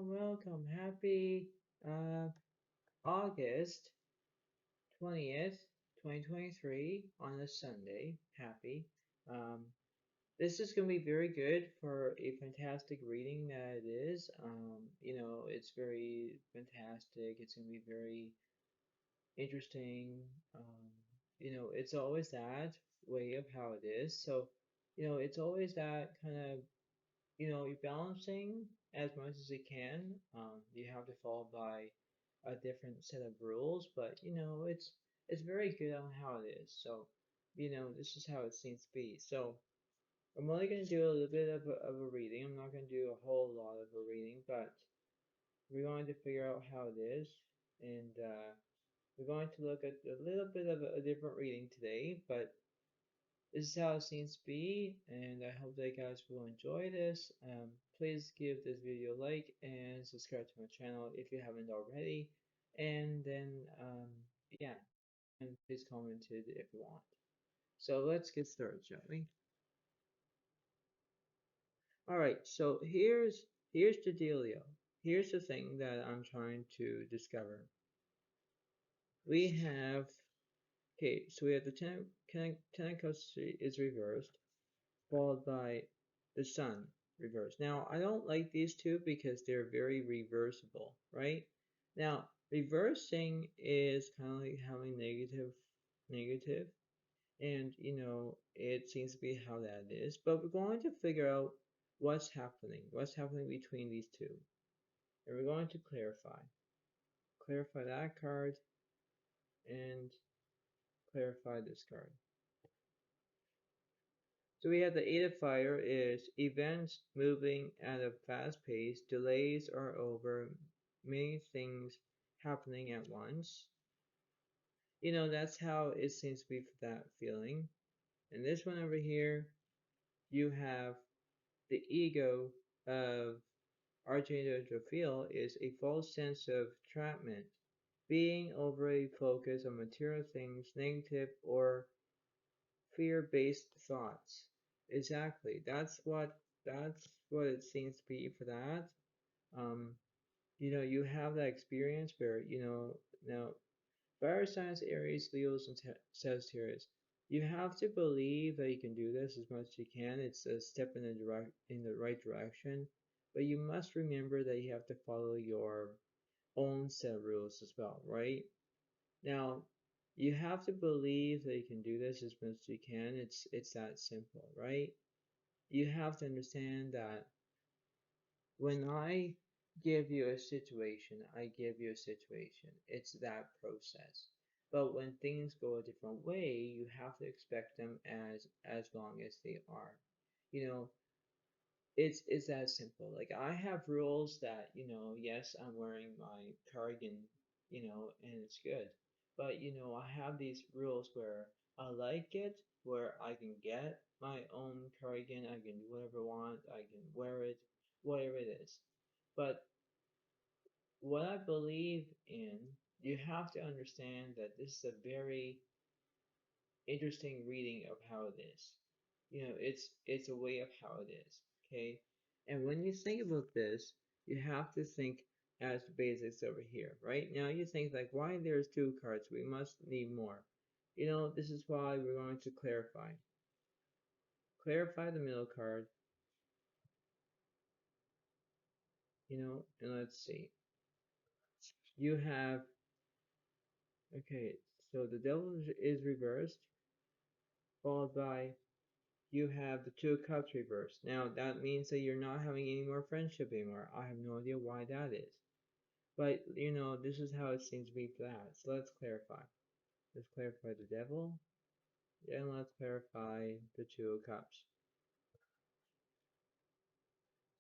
welcome. Happy uh, August 20th, 2023 on a Sunday. Happy. Um, this is going to be very good for a fantastic reading that it is. It's very fantastic. It's going to be very interesting. It's always that way of how it is. So, it's always that kind of you're balancing as much as you can. You have to follow by a different set of rules, but it's very good on how it is. So, this is how it seems to be. So, I'm only going to do a little bit of a reading. I'm not going to do a whole lot of a reading, but we're going to figure out how it is, and we're going to look at a little bit of a different reading today, but this is how it seems to be, and I hope that you guys will enjoy this. Please give this video a like and subscribe to my channel if you haven't already. And then, yeah, and please comment it if you want. So let's get started, shall we? All right, so here's the dealio. Here's the thing that I'm trying to discover. We have, okay, so we have the Ten of Cups is reversed, followed by the Sun reversed. Now, I don't like these two because they're very reversible, right? Now, reversing is kind of like having negative, and it seems to be how that is. But we're going to figure out what's happening between these two, and we're going to clarify that card, and clarify this card. So we have the Eight of Fire is events moving at a fast pace, delays are over, many things happening at once. That's how it seems to be for that feeling. And this one over here, you have the ego of Archangel Jophiel is a false sense of entrapment, being overly focused on material things, negative or fear-based thoughts. Exactly. That's what it seems to be for that. Um, you have that experience where, now fire signs, Aries, Leos, and Sagittarius. You have to believe that you can do this as much as you can. It's a step in the right direction, but you must remember that you have to follow your own set of rules as well, right? Now, you have to believe that you can do this as much as you can. It's that simple, right? You have to understand that when I give you a situation, I give you a situation. It's that process. But when things go a different way, you have to expect them as long as they are. You know, it's that simple. Like I have rules that, yes, I'm wearing my cardigan, and it's good. But I have these rules where I like it, where I can get my own cardigan, I can do whatever I want, I can wear it, whatever it is. But what I believe in, you have to understand that this is a very interesting reading of how it is. It's a way of how it is, okay? And when you think about this, you have to think as the basics over here, right? Now you think like, why there's two cards? We must need more. This is why we're going to clarify. Clarify the middle card, and let's see. You have, okay, so the devil is reversed, followed by you have the Two of Cups reversed. Now, that means that you're not having any more friendship anymore. I have no idea why that is. But, this is how it seems to be for that. So let's clarify. Let's clarify the devil. And let's clarify the Two of Cups.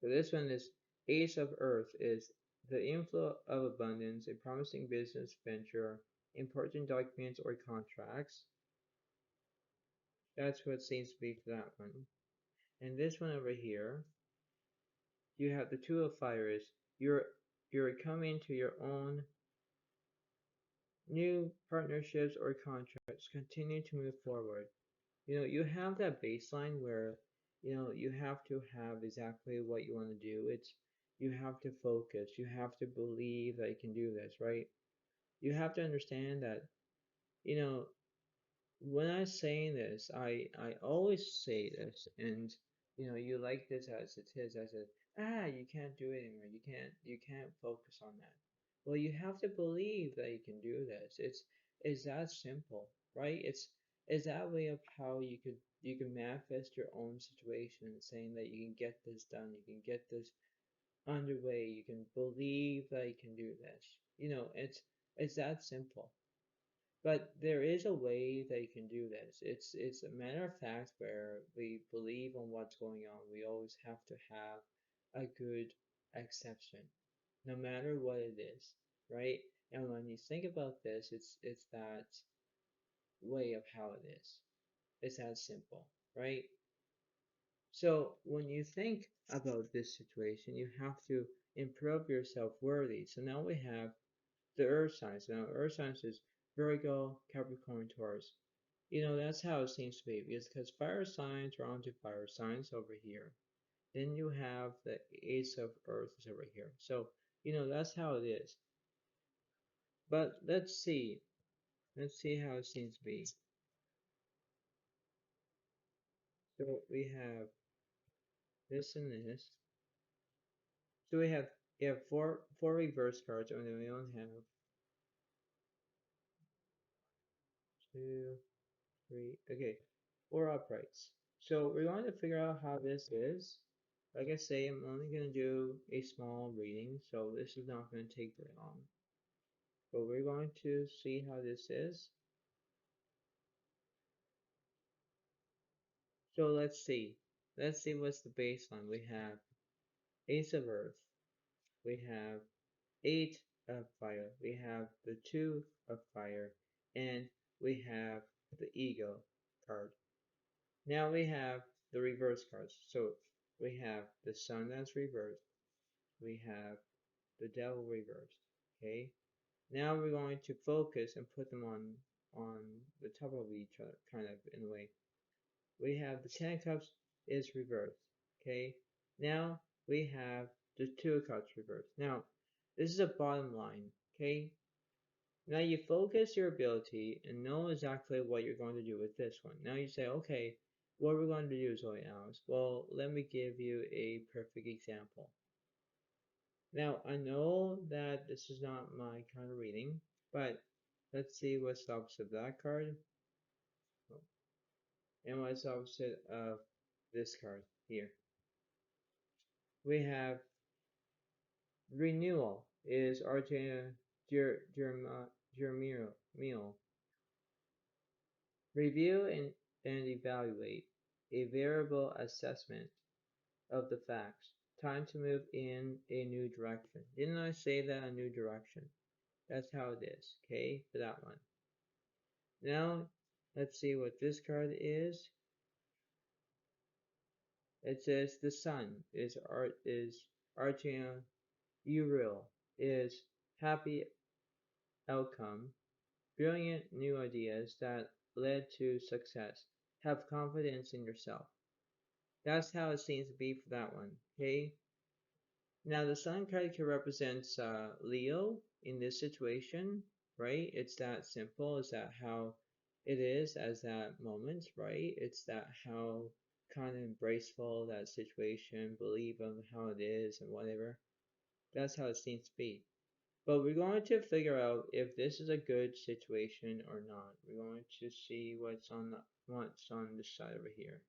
So this one is Ace of Earth is the inflow of abundance, a promising business venture, important documents or contracts. That's what seems to be for that one. And this one over here, you have the Two of Fires. You're coming to your own new partnerships or contracts. Continue to move forward. You have that baseline where you have to have exactly what you want to do. You have to focus. You have to believe that you can do this, right? You have to understand that, you know, when I say this, I always say this, and you like this as it is. I said, you can't do it anymore. You can't focus on that. Well, you have to believe that you can do this. It's that simple, right? It's that way of how you can manifest your own situation, saying that you can get this done, you can get this underway, you can believe that you can do this. It's that simple. But there is a way that you can do this. It's a matter of fact where we believe on what's going on. We always have to have a good exception, no matter what it is, right? And when you think about this, it's that way of how it is. It's that simple, right? So when you think about this situation, you have to improve your self-worthy. So now we have the earth signs. Now, earth signs is Virgo, Capricorn, Taurus. That's how it seems to be because fire signs are onto fire signs over here. Then you have the Ace of Earth over here. So, that's how it is. But let's see. Let's see how it seems to be. So we have this and this. So we have four reverse cards, and then we only have two, three. Okay, four uprights. So we're going to figure out how this is. Like I say, I'm only going to do a small reading, so this is not going to take very long. But we're going to see how this is. So let's see. Let's see what's the baseline. We have Ace of Earth. We have Eight of Fire. We have the Two of Fire. And we have the Ego card. Now we have the reverse cards. So we have the Sun that's reversed. We have the Devil reversed. Okay. Now we're going to focus and put them on the top of each other, kind of in a way. We have the Ten of Cups is reversed. Okay. Now we have the Two of Cups reversed. Now this is a bottom line. Okay. Now you focus your ability and know exactly what you're going to do with this one. Now you say, okay, what we're going to do, Zoe Alice? Well, let me give you a perfect example. Now I know that this is not my kind of reading, but let's see what's the opposite of that card and what's the opposite of this card here. We have renewal is Argena Germiro. Review and evaluate a variable assessment of the facts. Time to move in a new direction. Didn't I say that, a new direction? That's how it is, okay, for that one. Now, let's see what this card is. It says the sun is Argena Uriel is happy outcome, brilliant new ideas that led to success. Have confidence in yourself. That's how it seems to be for that one. Okay. Now the sun card can represent Leo in this situation, right? It's that simple. It's that how it is as that moment, right? It's that how kind of embraceful that situation, believe in how it is and whatever. That's how it seems to be. But we're going to figure out if this is a good situation or not. We're going to see what's on this side over here.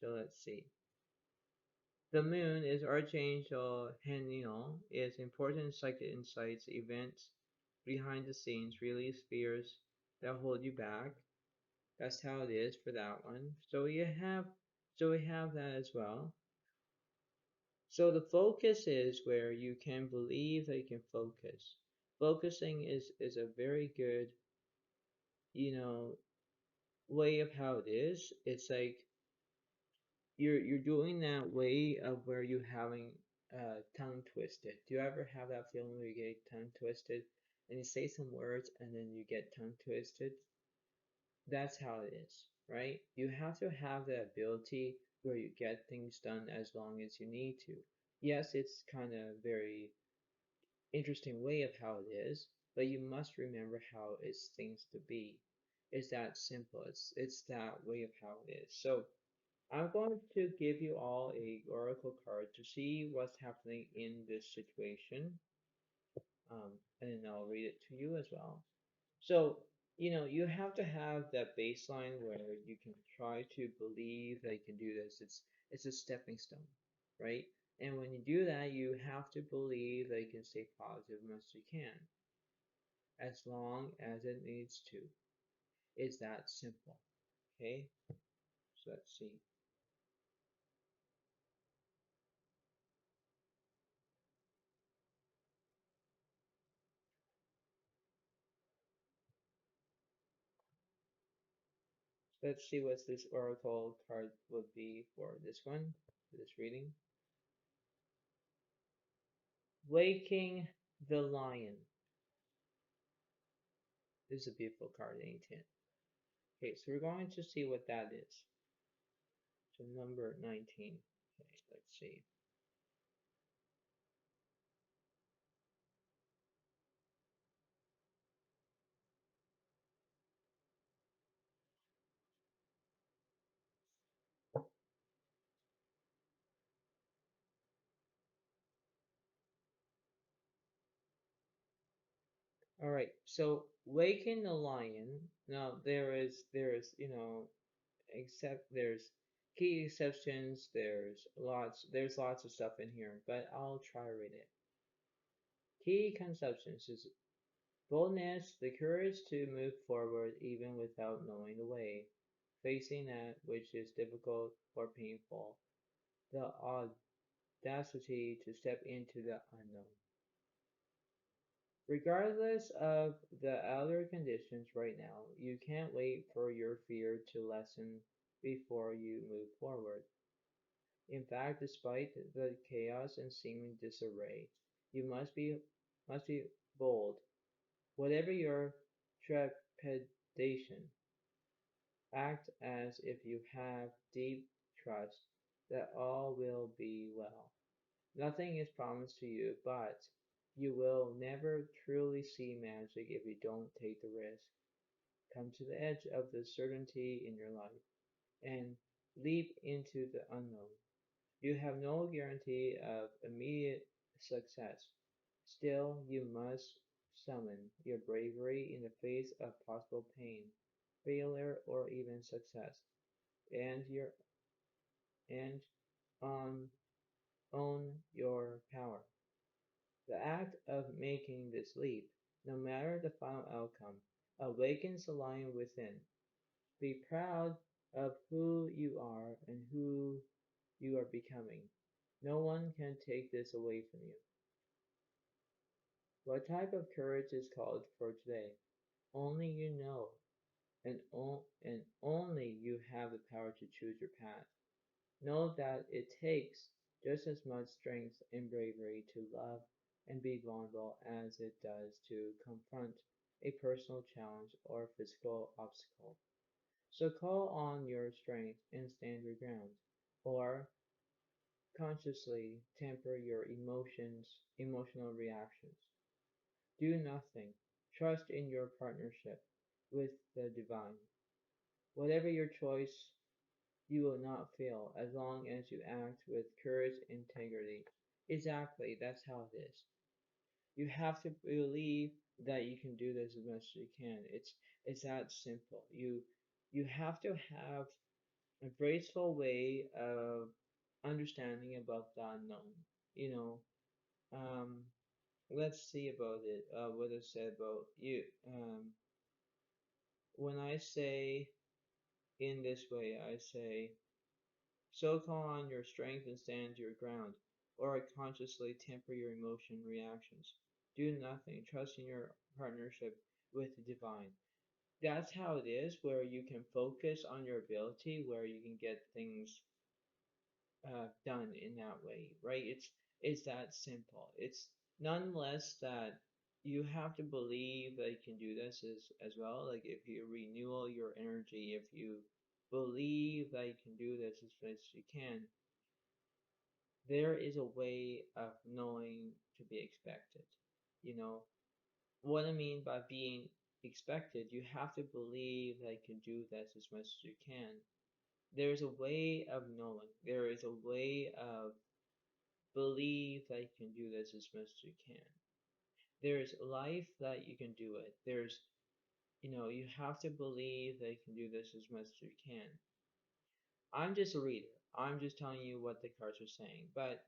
So let's see. The moon is Archangel Haniel, is important psychic insights, events behind the scenes, release fears that hold you back. That's how it is for that one. So we have that as well. So the focus is where you can believe that you can focus. Focusing is a very good, you know, way of how it is. It's like you're doing that way of where you're having tongue twisted. Do you ever have that feeling where you get tongue twisted and you say some words and then you get tongue twisted? That's how it is, right? You have to have the ability where you get things done as long as you need to. Yes, it's kind of very interesting way of how it is, but you must remember how it's things to be. It's that simple. It's that way of how it is. So I'm going to give you all a oracle card to see what's happening in this situation, and then I'll read it to you as well. So, you have to have that baseline where you can try to believe that you can do this. It's a stepping stone, right? And when you do that, you have to believe that you can stay positive as much as you can, as long as it needs to. It's that simple. Okay? So let's see. Let's see what this oracle card would be for this one, for this reading. Waking the Lion. This is a beautiful card, ain't it? Okay, so we're going to see what that is. So number 19. Okay, let's see. All right, so waking the lion. Now except there's key exceptions. There's lots of stuff in here, but I'll try to read it. Key conceptions is boldness, the courage to move forward even without knowing the way, facing that which is difficult or painful, the audacity to step into the unknown. Regardless of the outer conditions right now, you can't wait for your fear to lessen before you move forward. In fact, despite the chaos and seeming disarray, you must be bold. Whatever your trepidation, act as if you have deep trust that all will be well. Nothing is promised to you, but you will never truly see magic if you don't take the risk. Come to the edge of the certainty in your life and leap into the unknown. You have no guarantee of immediate success. Still, you must summon your bravery in the face of possible pain, failure, or even success, and your and on own your power. The act of making this leap, no matter the final outcome, awakens the lion within. Be proud of who you are and who you are becoming. No one can take this away from you. What type of courage is called for today? Only you know, and only you have the power to choose your path. Know that it takes just as much strength and bravery to love and be vulnerable as it does to confront a personal challenge or physical obstacle. So call on your strength and stand your ground, or consciously temper your emotional reactions. Do nothing. Trust in your partnership with the divine. Whatever your choice, you will not fail as long as you act with courage and integrity. Exactly, that's how it is. You have to believe that you can do this as much as you can. It's that simple. You have to have a graceful way of understanding about the unknown. You know, um, let's see about it. What I said about you. When I say in this way, I say, so call on your strength and stand your ground, or consciously temper your emotion reactions. Do nothing. Trust in your partnership with the divine. That's how it is, where you can focus on your ability, where you can get things done in that way, right? It's that simple. It's nonetheless that you have to believe that you can do this as well. Like if you renew your energy, if you believe that you can do this as best as you can, there is a way of knowing to be expected. You know, what I mean by being expected, you have to believe that you can do this as much as you can. There's a way of knowing, there is a way of believe that you can do this as much as you can. There's life that you can do it. You have to believe that you can do this as much as you can. I'm just a reader. I'm just telling you what the cards are saying. But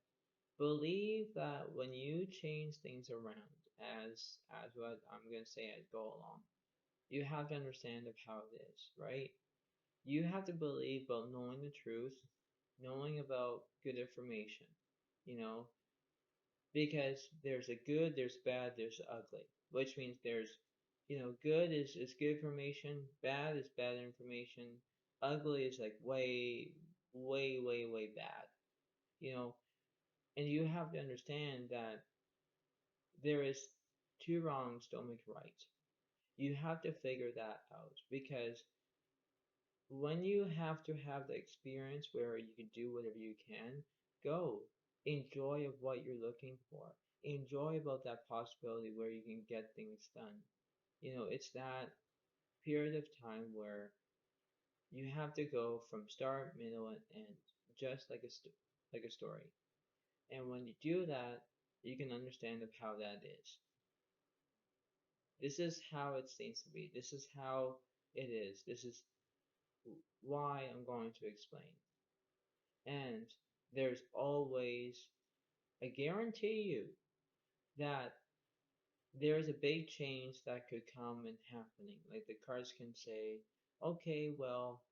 believe that when you change things around, as what I'm gonna say as go along, you have to understand of how it is, right? You have to believe about knowing the truth, knowing about good information, you know, because there's a good, there's bad, there's ugly, which means good is good information, bad is bad information, ugly is like way, way, way, way bad, you know, and you have to understand that there is two wrongs don't make a right. You have to figure that out because when you have to have the experience where you can do whatever you can, go. Enjoy of what you're looking for. Enjoy about that possibility where you can get things done. It's that period of time where you have to go from start, middle, and end, just like like a story. And when you do that, you can understand of how that is. This is how it seems to be. This is how it is. This is why I'm going to explain. And there's always, I guarantee you that there's a big change that could come and happening. Like the cards can say, okay, well,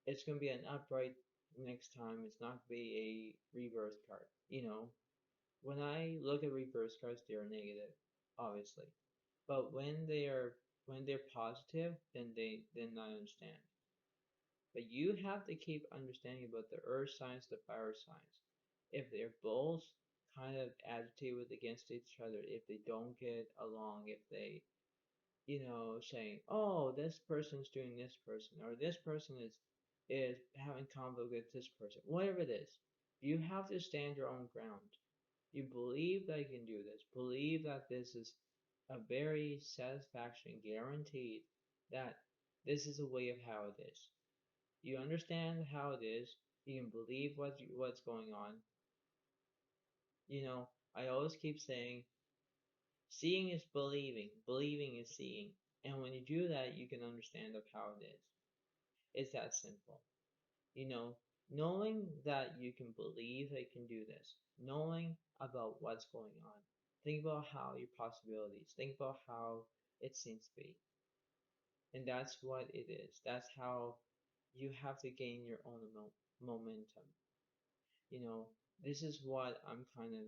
it's going to be an upright next time. It's not going to be a reverse card. When I look at reverse cards, they are negative, obviously. But when they're positive, then I understand. But you have to keep understanding about the earth signs, the fire signs. If they're both kind of agitated against each other, if they don't get along, if they, saying, oh, this person's doing this person, or this person is having conflict with this person, whatever it is, you have to stand your own ground. You believe that you can do this. Believe that this is a very satisfaction guaranteed that this is a way of how it is. You understand how it is. You can believe what's going on. I always keep saying, seeing is believing. Believing is seeing. And when you do that, you can understand of how it is. It's that simple. You know, knowing that you can believe that you can do this. Knowing about what's going on. Think about how your possibilities. Think about how it seems to be. And that's what it is. That's how you have to gain your own momentum. you know, this is what I'm kind of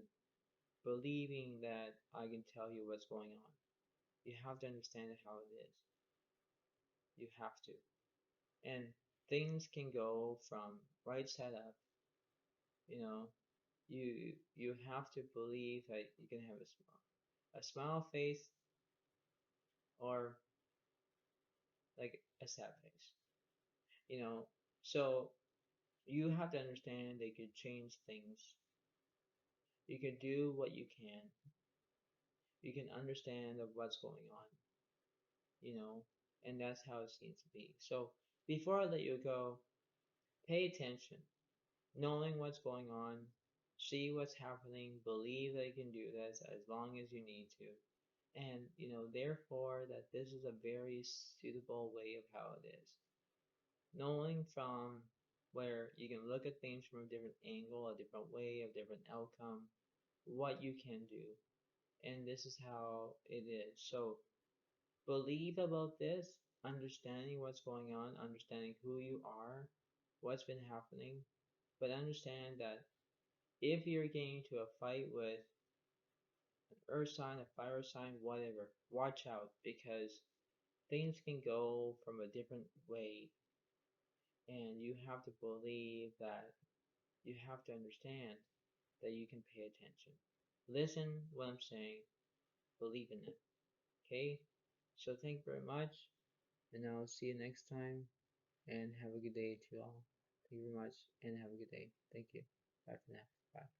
believing that I can tell you what's going on. You have to understand how it is. You have to. And things can go from right side up, you know. You have to believe that you can have a smile face or like a sad face, you know. So you have to understand they could change things. You can do what you can. You can understand of what's going on, you know, and that's how it seems to be. So before I let you go, pay attention, knowing what's going on, see what's happening, believe that you can do this as long as you need to. And, therefore, that this is a very suitable way of how it is. Knowing from where you can look at things from a different angle, a different way, a different outcome, what you can do. And this is how it is. So believe about this, understanding what's going on, understanding who you are, what's been happening, but understand that if you're getting into a fight with an earth sign, a fire sign, whatever, watch out because things can go from a different way, and you have to believe that you have to understand that you can pay attention. Listen what I'm saying, believe in it. Okay? So thank you very much, and I'll see you next time. And have a good day to all. Thank you very much and have a good day. Thank you. Bye for now. Bye.